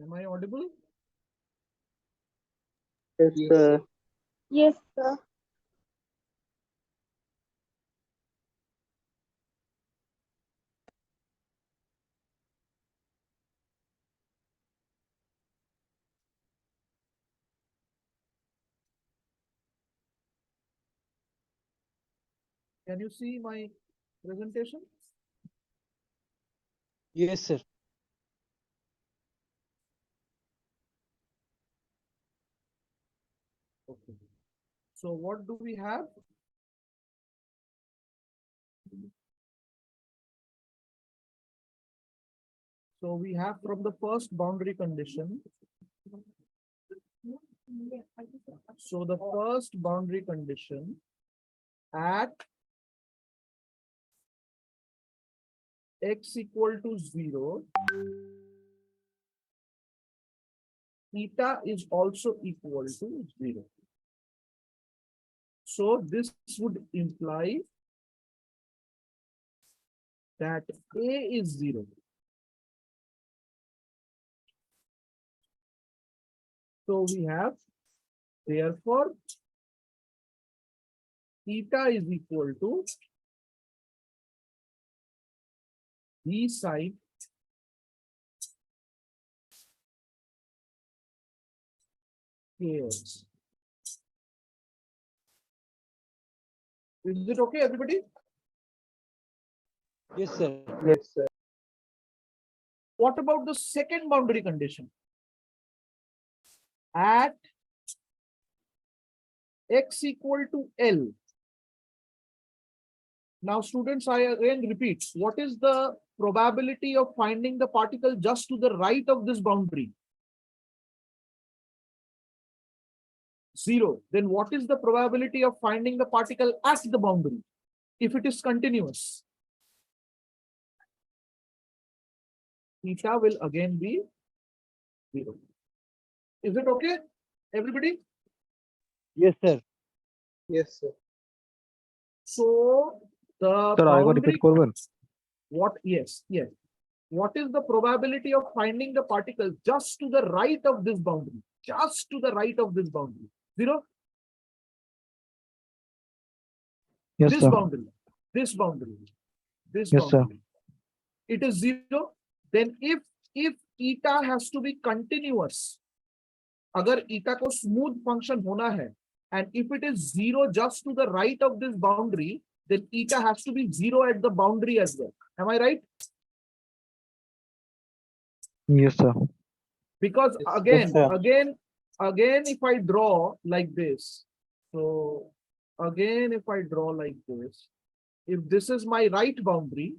Am I audible? Yes, sir. Yes, sir. Can you see my presentation? Yes, sir. Okay. So what do we have? So we have from the first boundary condition. So the first boundary condition at x equal to 0, theta is also equal to 0. So this would imply that A is 0. So we have, therefore, theta is equal to V sine kx. Is it okay, everybody? Yes, sir. Yes, sir. What about the second boundary condition? At x equal to L. Now, students, I again repeat, what is the probability of finding the particle just to the right of this boundary? 0. Then what is the probability of finding the particle at the boundary if it is continuous? Theta will again be 0. Is it okay, everybody? Yes, sir. Yes, sir. So the Sir, I got boundary, repeat করবেন? what? Yes, yes. What is the probability of finding the particle just to the right of this boundary? Just to the right of this boundary. 0. Yes, This sir. boundary, this boundary, this Yes, sir. boundary. It is 0. Then if eta has to be continuous, अगर eta को smooth function होना है, and if it is 0 just to the right of this boundary, then eta has to be 0 at the boundary as well. Am I right? Yes, sir. Because Yes, again, sir. again, if I draw like this, so again, if I draw like this, if this is my right boundary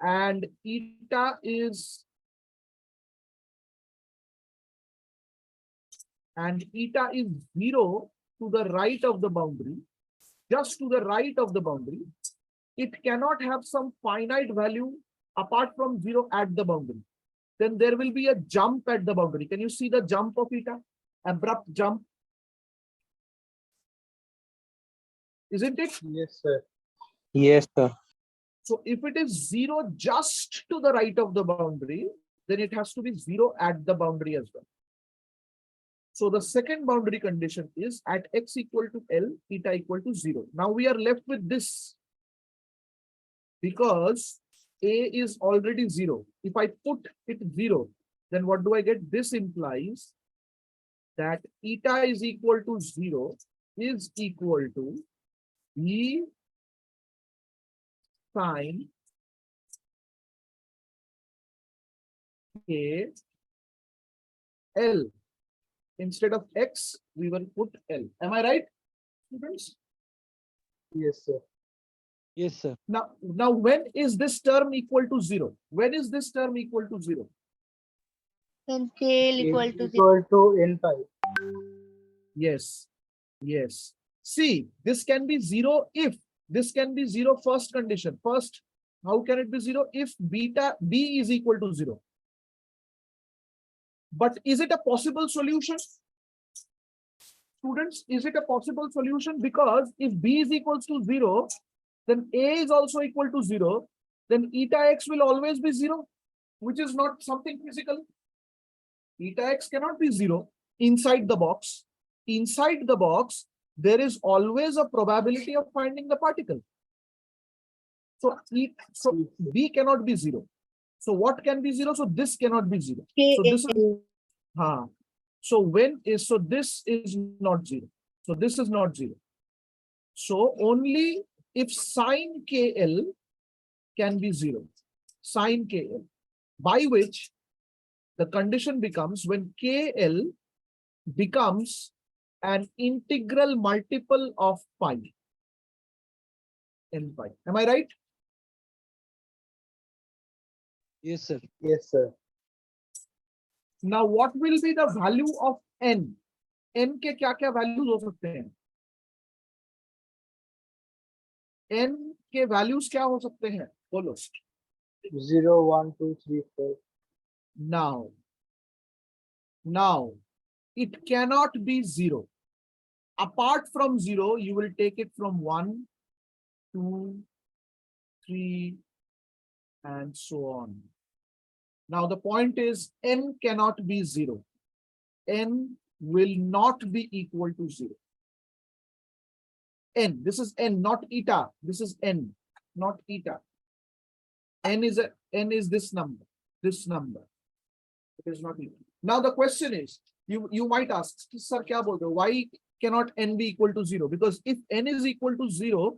and eta is 0 to the right of the boundary, just to the right of the boundary, it cannot have some finite value apart from 0 at the boundary. Then there will be a jump at the boundary. Can you see the jump of eta? Abrupt jump. Isn't it? Yes, sir. Yes, sir. So if it is 0 just to the right of the boundary, then it has to be 0 at the boundary as well. So the second boundary condition is at x equal to L, theta equal to 0. Now we are left with this. Because A is already 0. If I put it 0, then what do I get? This implies that eta is equal to 0 is equal to V sine K L. Instead of x, we will put L. Am I right, students? Yes, sir. Yes, sir. Now, when is this term equal to 0? When is this term equal to 0? When K equal to 0. Equal to N pi. Yes. Yes. See, this can be 0 if this can be 0 first condition. First, how can it be 0? If beta B is equal to 0. But is it a possible solution? Students, is it a possible solution? Because if B is equals to 0, then A is also equal to 0, then eta x will always be 0, which is not something physical. Eta x cannot be 0 inside the box. Inside the box, there is always a probability of finding the particle. So, B cannot be 0. So what can be 0? So this cannot be 0. So this is so when is, so this is not 0. So this is not 0. So only if sine KL can be 0. Sine KL, by which the condition becomes when KL becomes an integral multiple of pi. N pi. Am I right? Yes, sir. Yes, sir. Now, what will be the value of n? N के क्या-क्या values हो सकते हैं? N के values क्या हो सकते हैं? बोलो. 0, 1, 2, 3, 4. Now, it cannot be 0. Apart from 0, you will take it from 1, 2, 3, and so on. Now, the point is n cannot be 0. N will not be equal to 0. N, this is n, not eta. This is n, not eta. N is this number. This number. It is not eta. Now the question is, you might ask, sir, kya bolte ho? Why cannot n be equal to 0? Because if n is equal to 0,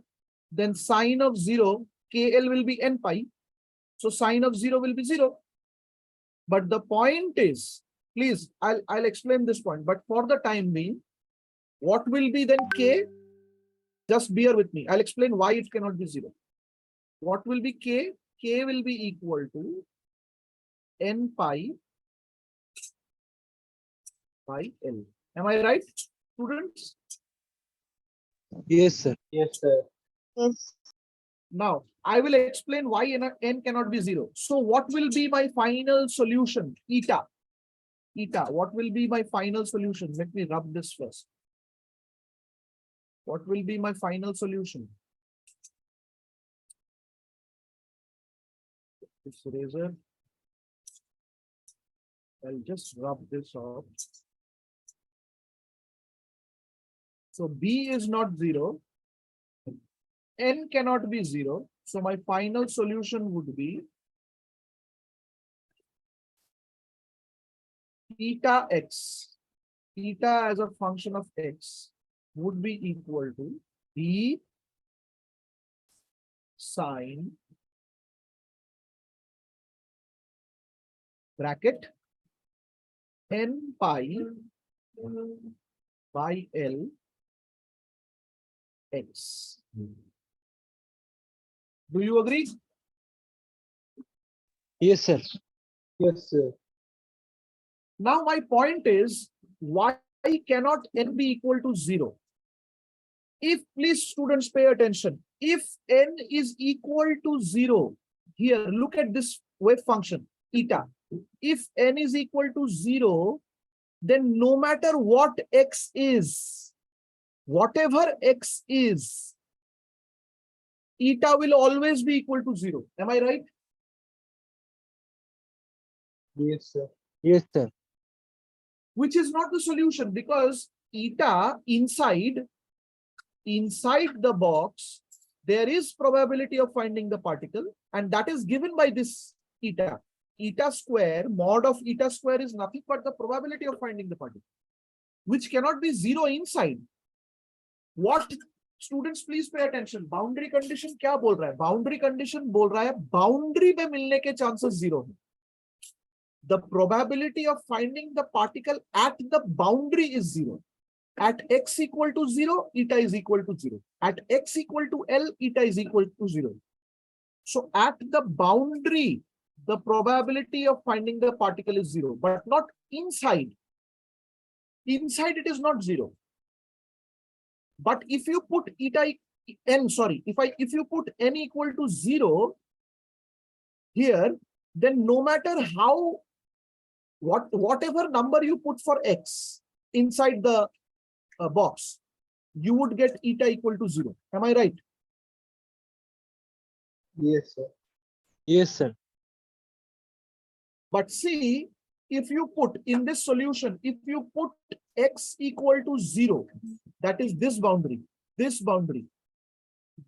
then sine of 0, KL will be n pi. So sine of 0 will be 0. But the point is, please, I'll explain this point. But for the time being, what will be then K? Just bear with me. I'll explain why it cannot be 0. What will be K? K will be equal to n pi by L. Am I right, students? Yes, sir. Yes, sir. Yes. Now, I will explain why n cannot be 0. So what will be my final solution? Eta. Eta. What will be my final solution? Let me rub this first. What will be my final solution? This razor. I'll just rub this off. So B is not 0. N cannot be 0. So my final solution would be eta x. Eta as a function of x would be equal to B sine bracket n pi by L x. Do you agree? Yes, sir. Yes, sir. Now my point is, why cannot n be equal to 0? If, please students pay attention, if n is equal to 0, here look at this wave function, eta. If n is equal to 0, then no matter what x is, whatever x is, eta will always be equal to 0. Am I right? Yes, sir. Yes, sir. Which is not the solution, because eta inside the box, there is probability of finding the particle, and that is given by this eta. Eta square, mod of eta square is nothing but the probability of finding the particle, which cannot be 0 inside. What, students please pay attention, boundary condition क्या बोल रहा है? Boundary condition बोल रहा है boundary में मिलने के chances 0 है. The probability of finding the particle at the boundary is 0. At x equal to 0, eta is equal to 0. At x equal to L, eta is equal to 0. So at the boundary, the probability of finding the particle is 0, but not inside. Inside it is not 0. But if you put if you put n equal to 0 here, then no matter how, whatever number you put for x inside the box, you would get eta equal to 0. Am I right? Yes, sir. Yes, sir. But see, if you put in this solution, if you put x equal to 0, that is this boundary, this boundary,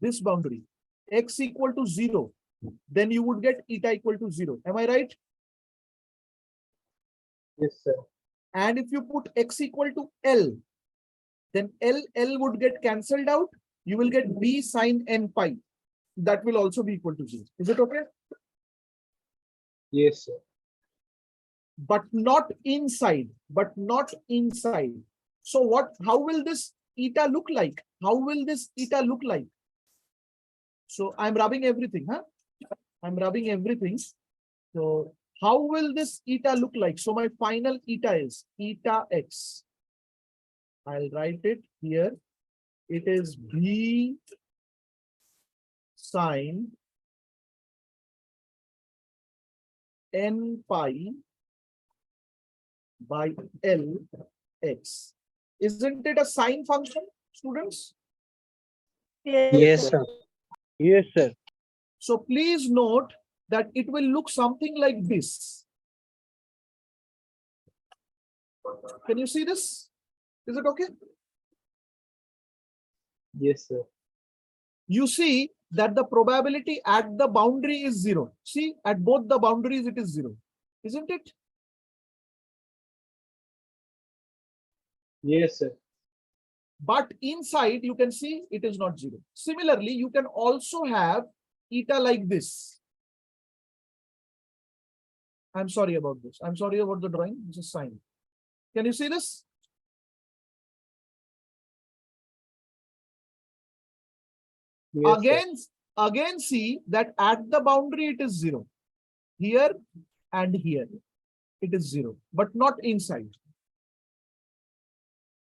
this boundary, x equal to 0, then you would get eta equal to 0. Am I right? Yes, sir. And if you put x equal to L, then L would get cancelled out. You will get b sine n pi. That will also be equal to 0. Is it okay? Yes, sir. But not inside, but not inside. So what, how will this eta look like? How will this eta look like? So I'm rubbing everything, huh? I'm rubbing everything. So how will this eta look like? So my final eta is eta x. I'll write it here. It is b sine n pi by L x. Isn't it a sine function, students? Yes, sir. Yes, sir. So please note that it will look something like this. Can you see this? Is it okay? Yes, sir. You see that the probability at the boundary is 0. See, at both the boundaries it is 0. Isn't it? Yes, sir. But inside you can see it is not 0. Similarly, you can also have eta like this. I'm sorry about this. I'm sorry about the drawing. This is sine. Can you see this? Yes, Again see that at the boundary it is 0. Here and here it is 0, but not inside.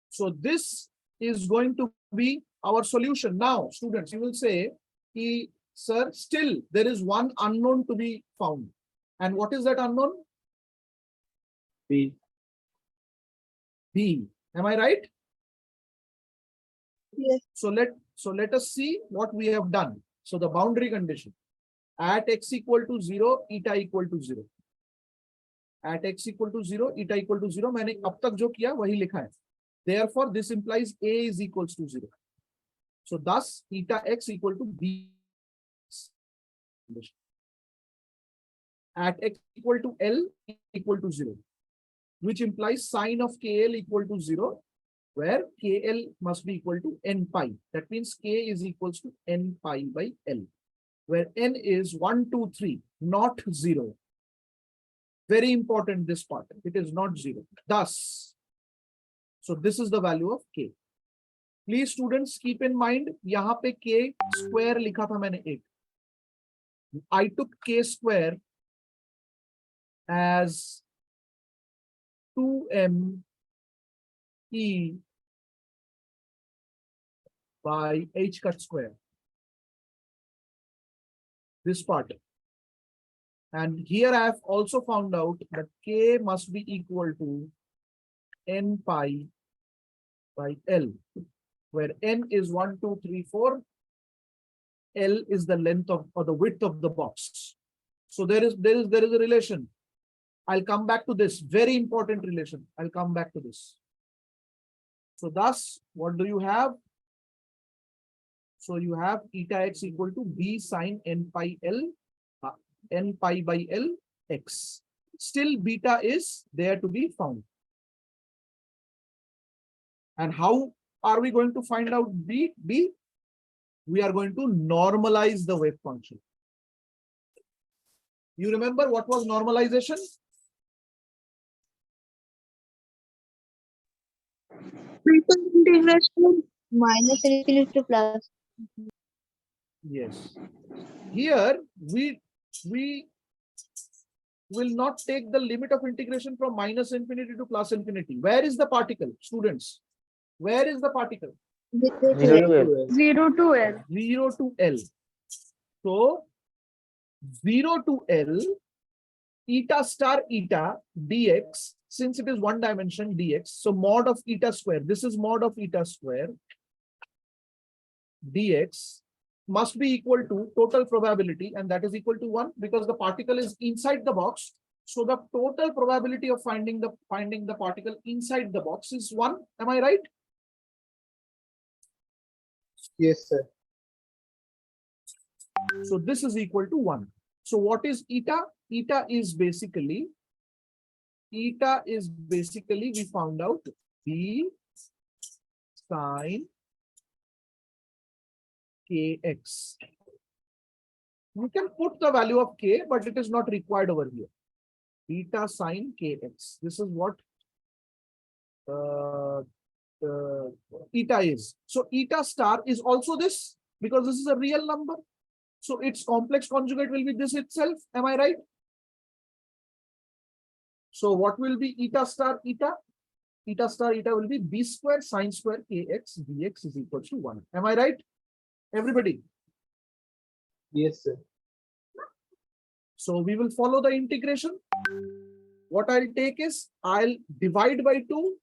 So this is going to be our solution. Now, students, you will say, sir, still there is one unknown to be found. And what is that unknown? B. B. Am I right? Yes. So let us see what we have done. So the boundary condition at x equal to 0, eta equal to 0. At x equal to 0, eta equal to 0. मैंने अब तक जो किया वही लिखा है. Therefore, this implies a is equals to 0. So thus eta x equal to b. At x equal to L equal to 0, which implies sine of KL equal to 0, where KL must be equal to n pi. That means K is equals to n pi by L, where n is 1, 2, 3, not 0. Very important, this part. It is not 0. Thus, so this is the value of K. Please students keep in mind, यहाँ पे K square लिखा था मैंने एक. I took K square as 2m E by h cut square. This part. And here I have also found out that K must be equal to n pi by L, where n is 1, 2, 3, 4. L is the length of or the width of the box. So there is a relation. I'll come back to this very important relation. I'll come back to this. So thus, what do you have? So you have eta x equal to b sine n pi L, n pi by L x. Still beta is there to be found. And how are we going to find out b? We are going to normalize the wave function. You remember what was normalization? Integration minus infinity to plus. Yes. Here we will not take the limit of integration from minus infinity to plus infinity. Where is the particle, students? Where is the particle? 0 0 to to L. 0 to L. 0 to L. So 0 to L, eta star eta dx, since it is one dimension dx, so mod of eta square, this is mod of eta square dx must be equal to total probability, and that is equal to 1 because the particle is inside the box. So the total probability of finding the particle inside the box is 1. Am I right? Yes, sir. So this is equal to 1. So what is eta? Eta is basically we found out B sine kx. We can put the value of k, but it is not required over here. Beta sine kx. This is what eta is. So eta star is also this, because this is a real number. So its complex conjugate will be this itself. Am I right? So what will be eta star eta? Eta star eta will be b square sine square kx dx is equal to 1. Am I right? Everybody? Yes, sir. So we will follow the integration. What I'll take is I'll divide by 2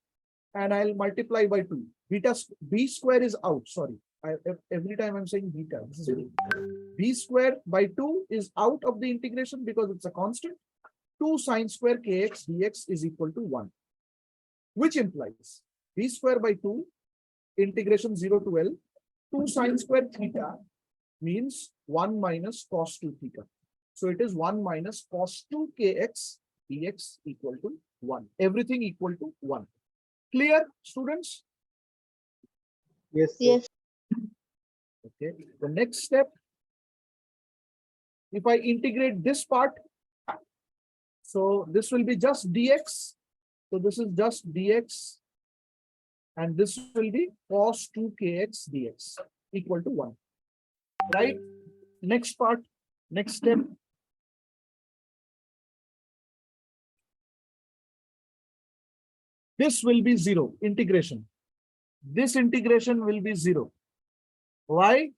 and I'll multiply by 2. B square is out. Sorry. Every time I'm saying beta. This is b square by 2 is out of the integration because it's a constant. 2 sine square kx dx is equal to 1. Which implies b square by 2 integration 0 to L. 2 sine square theta means 1 minus cos 2 theta. So it is 1 minus cos 2 kx dx equal to 1. Everything equal to 1. Clear, students? Yes, sir. Yes. Okay. The next step, if I integrate this part, so this will be just dx. So this is just dx. And this will be cos 2 kx dx equal to 1. Right? Next part, next step. This will be 0 integration. This integration will be 0. Why?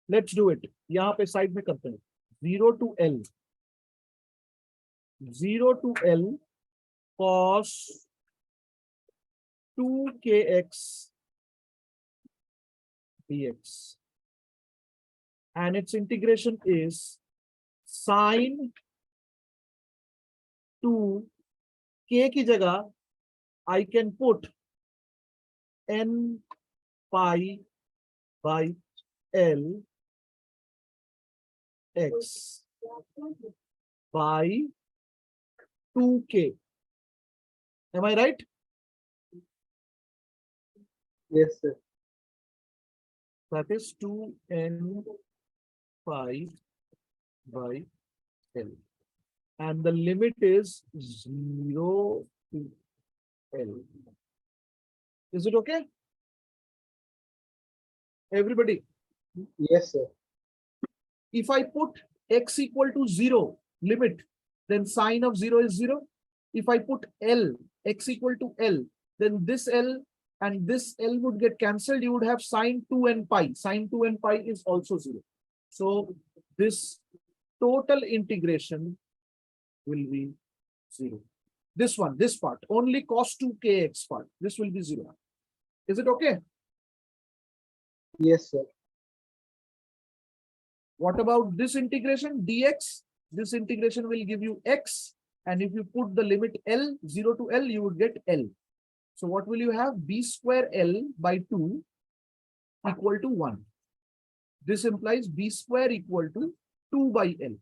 Let's do it. यहाँ पे side में करते हैं. 0 to L. 0 to L cos 2 kx dx. And its integration is sine 2 k की जगह I can put n pi by L x by 2k. Am I right? Yes, sir. That is 2n pi by L. And the limit is 0 to L. Is it okay? Everybody, Yes, sir. if I put x equal to 0 limit, then sine of 0 is 0. If I put L, x equal to L, then this L and this L would get cancelled. You would have sine 2n pi. Sine 2n pi is also 0. So this total integration will be 0. This one, this part, only cos 2kx part, this will be 0. Is it okay? Yes, sir. What about this integration dx? This integration will give you x, and if you put the limit L, 0 to L, you would get L. So what will you have? B square L by 2 equal to 1. This implies B square equal to 2 by L.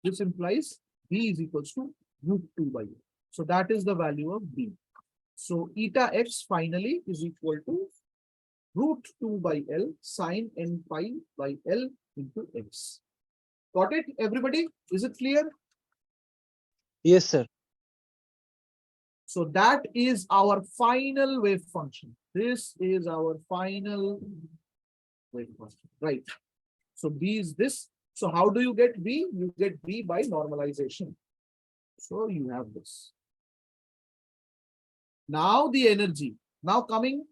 This implies B is equals to root 2 by L. So that is the value of B. So eta x finally is equal to root 2 by L sine n pi by L into x. Got it, everybody? Is it clear? Yes, sir. So that is our final wave function. This is our final wave function, right? So B is this. So how do you get B? You get B by normalization. So you have this. Now the energy. Now coming,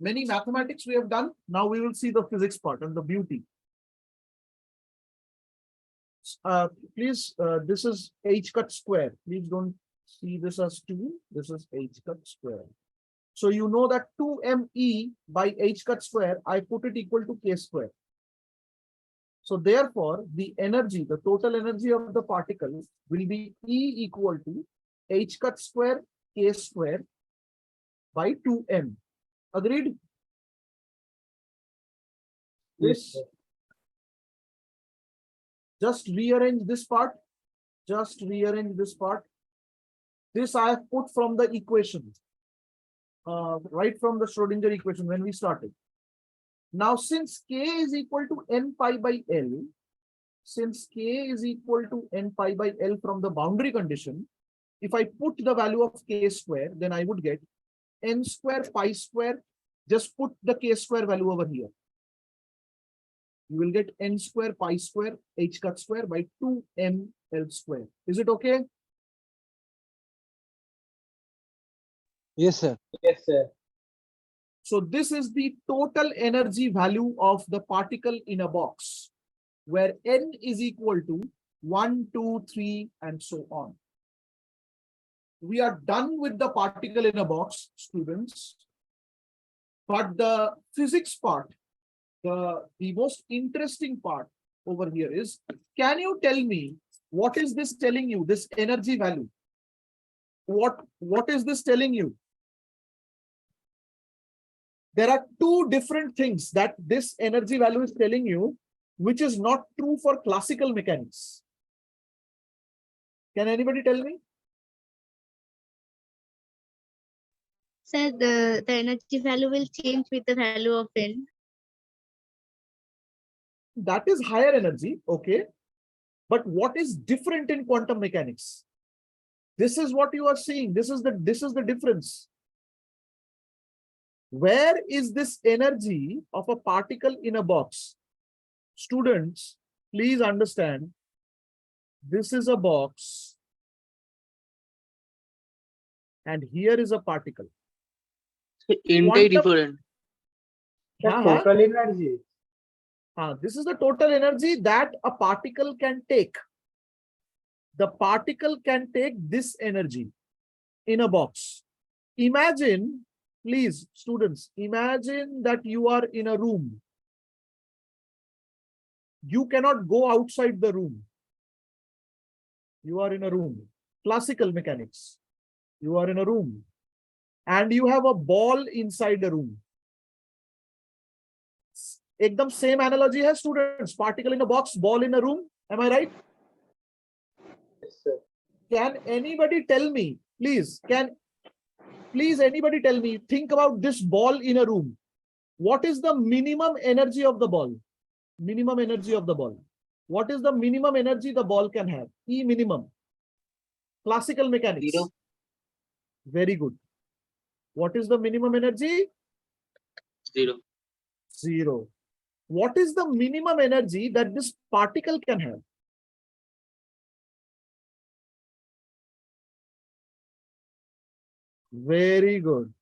many mathematics we have done. Now we will see the physics part and the beauty. Please, this is h cut square. Please don't see this as 2. This is h cut square. So you know that 2me by h cut square, I put it equal to k square. So therefore, the energy, the total energy of the particle will be E equal to h cut square k square by 2m. Agreed? Yes, This, sir. just rearrange this part. Just rearrange this part. This I have put from the equation, right from the Schrodinger equation when we started. Now, since k is equal to n pi by L, since k is equal to n pi by L from the boundary condition, if I put the value of k square, then I would get n square pi square. Just put the k square value over here. You will get n square pi square h cut square by 2m L square. Is it okay? Yes, sir. Yes, sir. So this is the total energy value of the particle in a box, where n is equal to 1, 2, 3, and so on. We are done with the particle in a box, students. But the physics part, the most interesting part over here is, can you tell me what is this telling you, this energy value? What is this telling you? There are two different things that this energy value is telling you, which is not true for classical mechanics. Can anybody tell me? Sir, the energy value will change with the value of n. That is higher energy, okay. But what is different in quantum mechanics? This is what you are seeing. This is the difference. Where is this energy of a particle in a box? Students, please understand, this is a box and here is a particle. Entirely different. The Uh-huh. total energy. This is the total energy that a particle can take. The particle can take this energy in a box. Imagine, please, students, imagine that you are in a room. You cannot go outside the room. You are in a room. Classical mechanics. You are in a room. And you have a ball inside the room. Ekdam same analogy hai, students. Particle in a box, ball in a room. Am I right? Yes, sir. Can anybody tell me, please, anybody tell me, think about this ball in a room. What is the minimum energy of the ball? Minimum energy of the ball. What is the minimum energy the ball can have? E minimum. Classical mechanics. 0. Very good. What is the minimum energy? 0. 0. What is the minimum energy that this particle can have? Very good.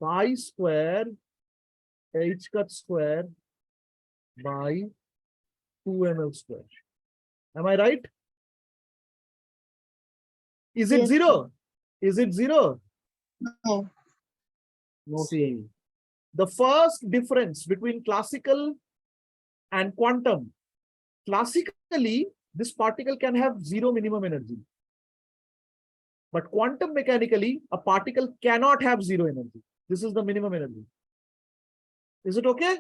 Pi square h cut square by 2ml square. Am I right? Is it Yes, 0? Is it 0? No. No, See, the first difference between classical and quantum. Classically, this particle can have 0 minimum energy. But quantum mechanically, a particle cannot have 0 energy. This is the minimum energy. Is it okay?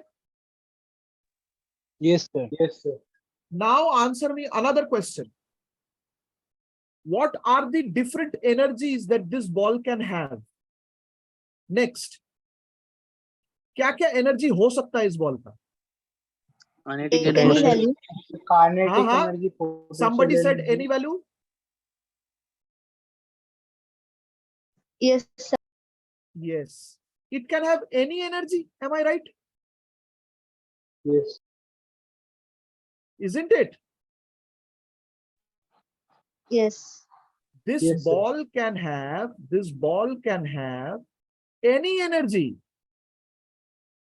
Yes, sir. Yes, sir. Now answer me another question. What are the different energies that this ball can have? Next. क्या-क्या energy हो सकता है इस ball का? Kinetic Any energy. value. Kinetic Uh-huh. energy. Somebody potential said energy. any value? Yes, sir. Yes. It can have any energy. Am I right? Yes. Isn't it? Yes. This Yes, sir. ball can have any energy.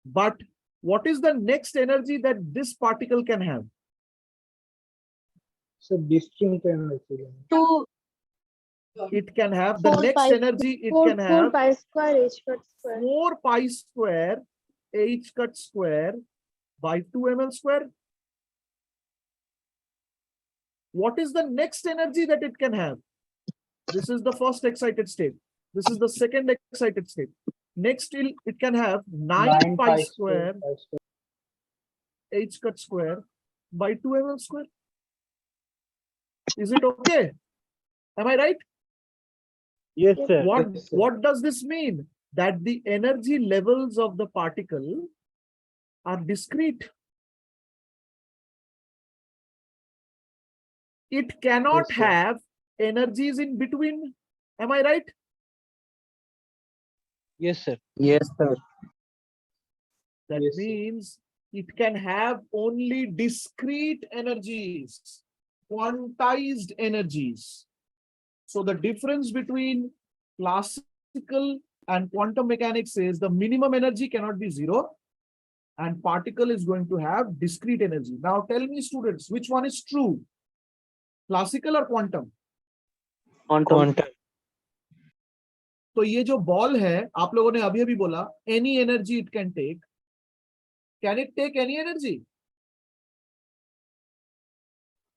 But what is the next energy that this particle can have? So distinct energy. 2, It can have the 4 next pi, energy. It 4, can 4 have pi square h cut square. 4 pi square h cut square by 2ml square. what is the next energy that it can have? This is the first excited state. This is the second excited state. Next, it can have 9 pi square h cut square by 2 mm square. Is it okay? Am I right? Yes, sir. What does this mean? That the energy levels of the particle are discrete. It cannot Yes, sir. have energies in between. Am I right? Yes, sir. Yes, sir. That Yes, sir. means it can have only discrete energies, quantized energies. So the difference between classical and quantum mechanics is the minimum energy cannot be zero and particle is going to have discrete energy. Now tell me, students, which one is true? Classical or quantum? Quantum. तो ये जो ball है, आप लोगों ने अभी अभी बोला any energy it can take. Can it take any energy?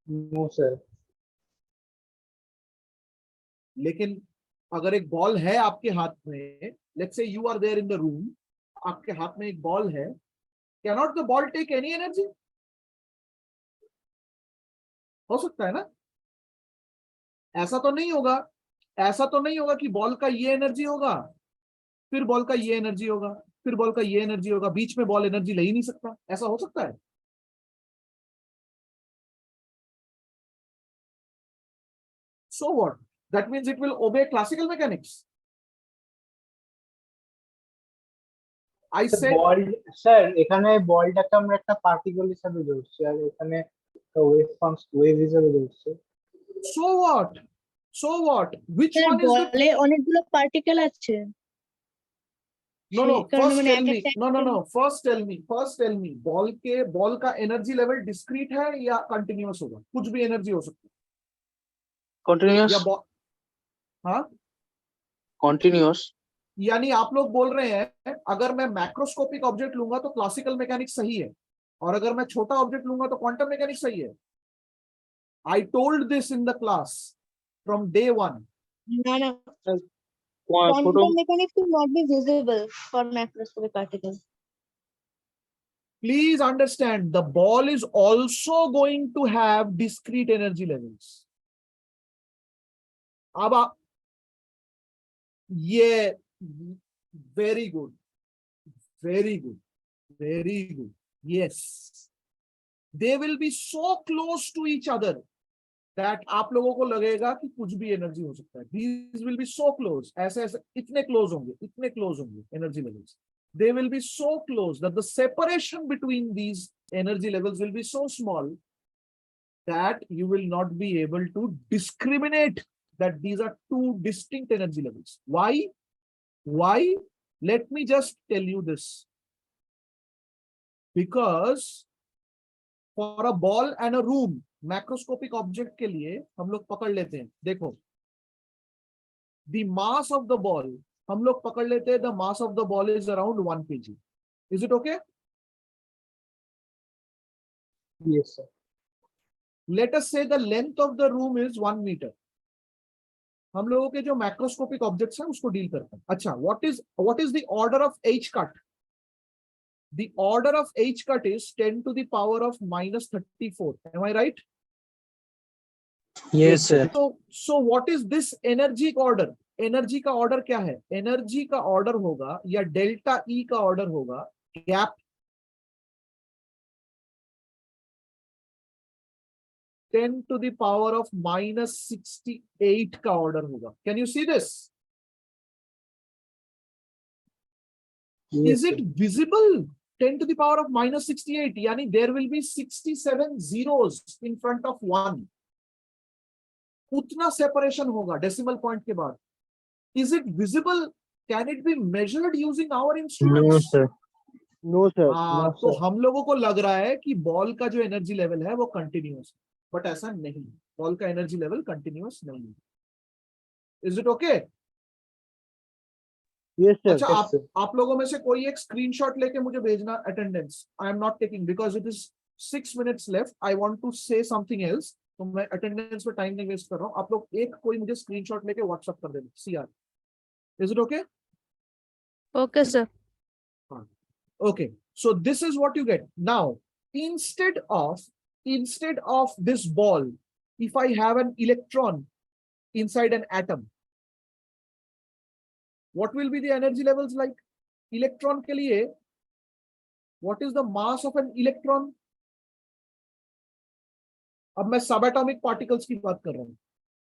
No, sir. लेकिन अगर एक बॉल है आपके हाथ में, let's say you are there in the room, आपके हाथ में एक बॉल है, cannot the ball take any energy? हो सकता है ना? ऐसा तो नहीं होगा, ऐसा तो नहीं होगा कि बॉल का ये एनर्जी होगा, फिर बॉल का ये एनर्जी होगा, फिर बॉल का ये एनर्जी होगा, बीच में बॉल एनर्जी ले ही नहीं सकता. ऐसा हो सकता है? So what? That means it will obey classical mechanics. I said ball sir এখানে বলটাকে আমরা একটা পার্টিকেল হিসেবে ধরছি আর এখানে ওয়েভ হিসেবে ধরছি. so what? So what? Which sir one is the বলে অনেকগুলো পার্টিকেল আছে। no সেই কারণে first মানে tell এক me একটা no first tell me ball का एनर्जी लेवल डिस्क्रीट है या कंटिन्यूअस होगा? कुछ भी एनर्जी हो सकती है Continuous. या बॉल, हाँ, Continuous. यानी आप लोग बोल रहे हैं अगर मैं मैक्रोस्कोपिक ऑब्जेक्ट लूंगा तो क्लासिकल मैकेनिक्स सही है और अगर मैं छोटा ऑब्जेक्ट लूंगा तो क्वांटम मैकेनिक्स सही है. I told this in the class from day 1. না না Photon. quantum mechanics will not be visible for macroscopic particles. Please understand, the ball is also going to have discrete energy levels. अब आप ये very good, very good, very good. Yes, they will be so close to each other that आप लोगों को लगेगा कि कुछ भी एनर्जी हो सकता है. These will be so close, ऐसे ऐसे इतने close होंगे energy levels. They will be so close that the separation between these energy levels will be so small that you will not be able to discriminate that these are two distinct energy levels. Why? Why? Let me just tell you this. Because for a ball and a room, macroscopic object के लिए हम लोग पकड़ लेते हैं, देखो, the mass of the ball, हम लोग पकड़ लेते हैं, the mass of the ball is around 1 kg. Is it okay? Yes, sir. Let us say the length of the room is 1 meter. हम लोगों के जो मैक्रोस्कोपिक ऑब्जेक्ट्स हैं उसको डील करते हैं. अच्छा, what is the order of h cut? The order of h cut is 10 to the power of minus 34. Am I right? Yes, sir. So what is this energy order? Energy का order क्या है? Energy का order होगा या delta E का order होगा gap 10 to the power of minus 68 का order होगा. Can you see this? Yes, Is it visible? 10 to the power of minus 68, यानी there will be 67 zeros in front of 1. उतना separation होगा decimal point के बाद. Is it visible? Can it be measured using our instruments? No, sir. No, sir. हाँ, No, तो sir. हम लोगों को लग रहा है कि बॉल का जो एनर्जी लेवल है वो कंटिन्यूअस, बट ऐसा नहीं. बॉल का एनर्जी लेवल कंटिन्यूअस नहीं है. Is it okay? Yes, sir. अच्छा, Yes, sir. आप लोगों में से कोई एक स्क्रीनशॉट लेके मुझे भेजना attendance. I am not taking because it is 6 minutes लेफ्ट. I want to say something else. तो मैं अटेंडेंस पे टाइम नहीं वेस्ट कर रहा हूँ, आप लोग एक कोई मुझे स्क्रीनशॉट लेके व्हाट्सएप कर देना, CR, is it okay? Okay, sir. Okay, so this is what you get. Now, instead of this ball, if I have an electron inside an atom, what will be the energy levels like? Electron के लिए, what is the mass of an electron? अब मैं subatomic particles की बात कर रहा हूँ.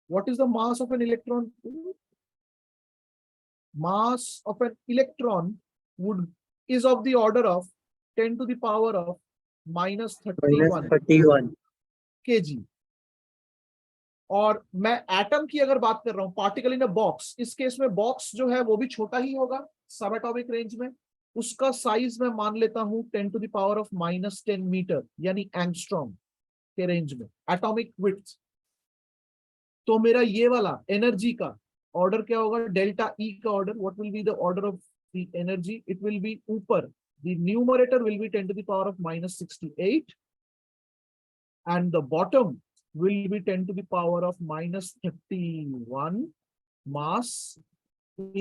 What is the mass of an electron? Mass of an electron is of the order of 10 to the power of minus 31 kg. और मैं atom की अगर बात कर रहा हूं, पार्टिकल इन अ बॉक्स, इस केस में बॉक्स जो है वो भी छोटा ही होगा सबएटॉमिक रेंज में. उसका साइज मैं मान लेता हूं 10 to the power of minus 10 meter, यानी एंगस्ट्रॉम के रेंज में एटॉमिक विड्थ. तो मेरा ये वाला एनर्जी का ऑर्डर क्या होगा? डेल्टा ई का order. What will be the order of the energy? It will be ऊपर, the numerator will be 10 to the power of minus 68 and the bottom will be 10 to the power of minus 31 mass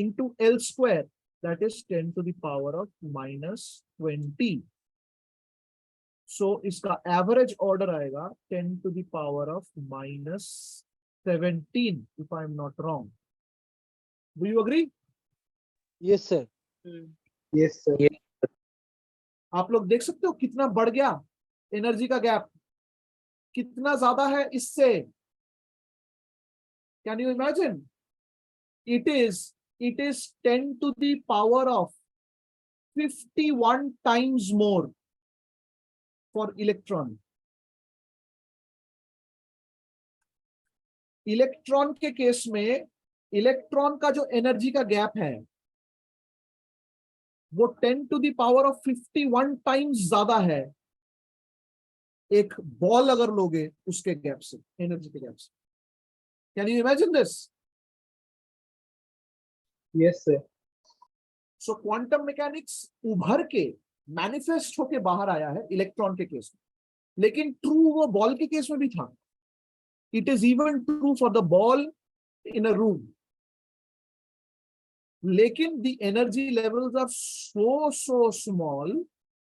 into L square, that is 10 to the power of minus 20. So इसका average order आएगा 10 to the power of minus 17 if I am not wrong. Do you agree? Yes, sir. Yes, sir. आप लोग देख सकते हो कितना बढ़ गया एनर्जी का गैप, कितना ज्यादा है इससे. Can you imagine? It is 10 to the power of 51 times more for electron. Electron के केस में इलेक्ट्रॉन का जो एनर्जी का गैप है वो 10 to the power of 51 times ज्यादा है एक बॉल अगर लोगे उसके गैप से, एनर्जी के गैप से. Can you imagine this? Yes, sir. So quantum mechanics उभर के मैनिफेस्ट होके बाहर आया है इलेक्ट्रॉन के केस में, लेकिन ट्रू वो बॉल के केस में भी था. It is even true for the ball in a room. लेकिन the energy levels are so small,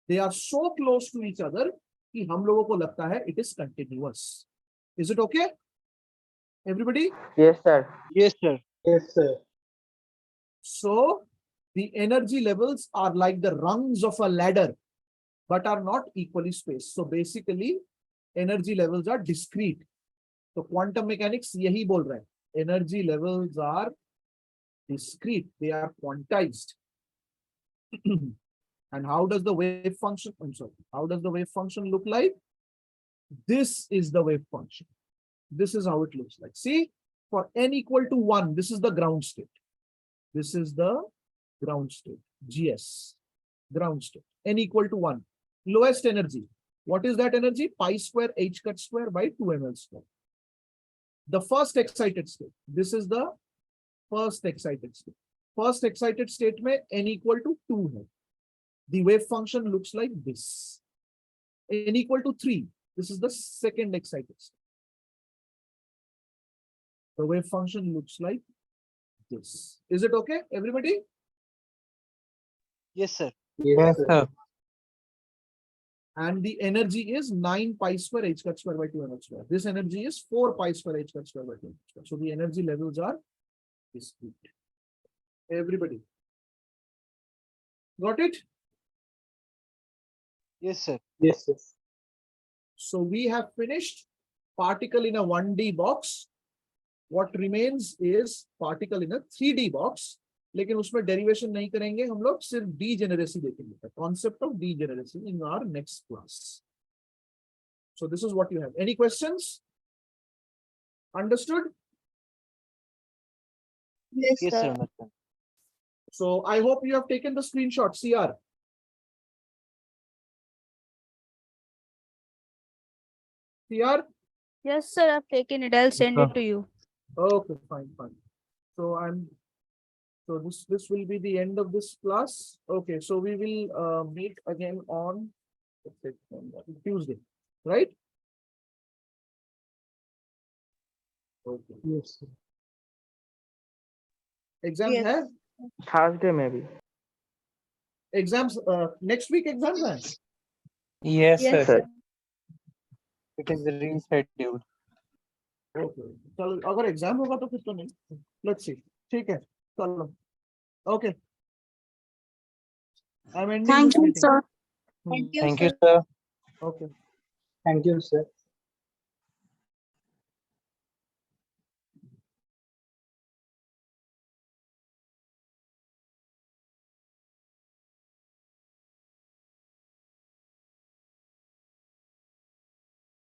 they are so close to each other कि हम लोगों को लगता है it is continuous. Is it okay everybody? Yes, sir. Yes, sir. Yes, sir. So the energy levels are like the rungs of a ladder but are not equally spaced. So basically energy levels are discrete. So quantum mechanics yahi bol raha hai, energy levels are discrete, they are quantized. And how does the wave function, how does the wave function look like? This is the wave function. This is how it looks like. See, for n equal to 1, this is the ground state. This is the ground state, GS, ground state. N equal to 1. Lowest energy. What is that energy? Pi square h cut square by 2ml square. The first excited state. This is the first excited state. First excited state में n equal to 2 है. The wave function looks like this. N equal to 3. This is the second excited state. The wave function looks like this. Is it okay, everybody? Yes, sir. Yes, sir. And the energy is 9 pi square h cut square by 2ml square. This energy is 4 pi square h cut square by 2ml square. So the energy levels are discrete. Everybody got it? Yes, sir. Yes, sir. So we have finished particle in a 1D box. What remains is particle in a 3D box. लेकिन उसमें derivation नहीं करेंगे हम लोग, सिर्फ degeneracy देखेंगे, concept of degeneracy in our next class. So this is what you have. Any questions? Understood? Yes, Yes, sir. sir. Understand. So I hope you have taken the screenshot, CR. CR? Yes, sir. I've taken it. I'll send it to you. Okay, fine. So this will be the end of this class. Okay, so we will meet again on Tuesday, right? Yes, sir. Exam Yes. है? Thursday maybe. Exams next week exams हैं? Yes, Yes, sir. sir. It is rescheduled. Okay, चलो अगर exam होगा तो फिर तो नहीं, let's see. ठीक है, चलो, okay, I am ending Thank this you, meeting. sir. Thank you, Thank you, sir. sir. Okay. Thank you, sir.